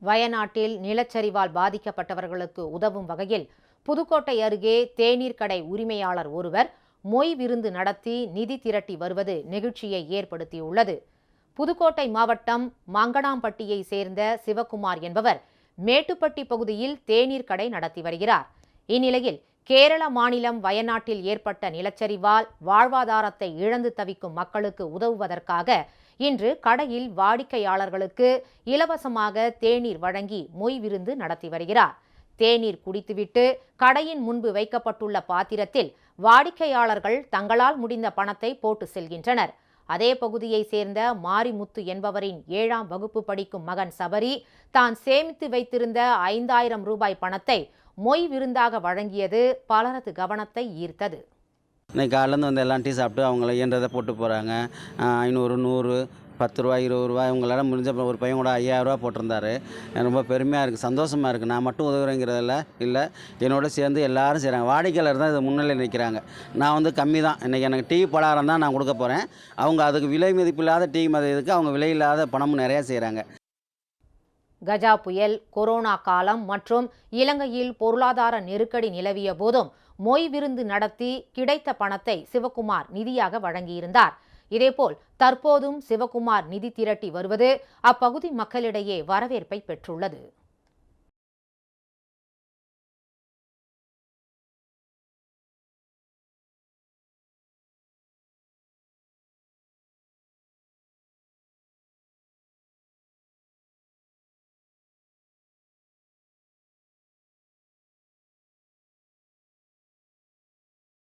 வயநாட்டில் நிலச்சரிவால் பாதிக்கப்பட்டவர்களுக்கு உதவும் வகையில் புதுக்கோட்டை அருகே தேநீர் கடை உரிமையாளர் ஒருவர் மொய் விருந்து நடத்தி நிதி திரட்டி வருவது நெகிழ்ச்சியை ஏற்படுத்தியுள்ளது. புதுக்கோட்டை மாவட்டம் மங்கனாம்பட்டியை சேர்ந்த சிவக்குமார் என்பவர் மேட்டுப்பட்டி பகுதியில் தேநீர் கடை நடத்தி வருகிறார். இந்நிலையில் கேரள மாநிலம் வயநாட்டில் ஏற்பட்ட நிலச்சரிவால் வாழ்வாதாரத்தை இழந்து தவிக்கும் மக்களுக்கு உதவுவதற்காக இன்று கடையில் வாடிக்கையாளர்களுக்கு இலவசமாக தேநீர் வழங்கி மொய் விருந்து நடத்தி வருகிறார். தேநீர் குடித்துவிட்டு கடையின் முன்பு வைக்கப்பட்டுள்ள பாத்திரத்தில் வாடிக்கையாளர்கள் தங்களால் முடிந்த பணத்தை போட்டு செல்கின்றனர். அதே பகுதியை சேர்ந்த மாரிமுத்து என்பவரின் 7ஆம் வகுப்பு படிக்கும் மகன் சபரி தான் சேமித்து வைத்திருந்த 5000 ரூபாய் பணத்தை மொய் விருந்தாக வழங்கியது பலரது கவனத்தை ஈர்த்தது. இன்னைக்கு காலையிலேருந்து வந்து எல்லாம் டீ சாப்பிட்டு அவங்கள இயன்றதை போட்டு போகிறாங்க. 500, 100, 10 ரூபா, 20 ரூபா இவங்களால முடிஞ்ச ஒரு பையன் கூட 5000 ரூபா போட்டிருந்தாரு. ரொம்ப பெருமையாக இருக்குது, சந்தோஷமாக இருக்குது. நான் மட்டும் உதவுறேங்கிறதில்ல இல்லை, என்னோட சேர்ந்து எல்லாரும் செய்கிறாங்க. வாடிக்கையாளர் தான் இது முன்னிலை நிற்கிறாங்க. நான் வந்து கம்மி தான், இன்றைக்கி எனக்கு டீ பலகாரம் தான் நான் கொடுக்க போகிறேன். அவங்க அதுக்கு விலை மதிப்பில்லாத டீ மதிப்புக்கு அவங்க விலையில்லாத பணமும் நிறையா செய்கிறாங்க. கஜா புயல், கொரோனா காலம் மற்றும் இலங்கையில் பொருளாதார நெருக்கடி நிலவிய போதும் மொய் விருந்து நடத்தி கிடைத்த பணத்தை சிவக்குமார் நிதியாக வழங்கியிருந்தார். இதேபோல் தற்போதும் சிவக்குமார் நிதி திரட்டி வருவது அப்பகுதி மக்களிடையே வரவேற்பை பெற்றுள்ளது.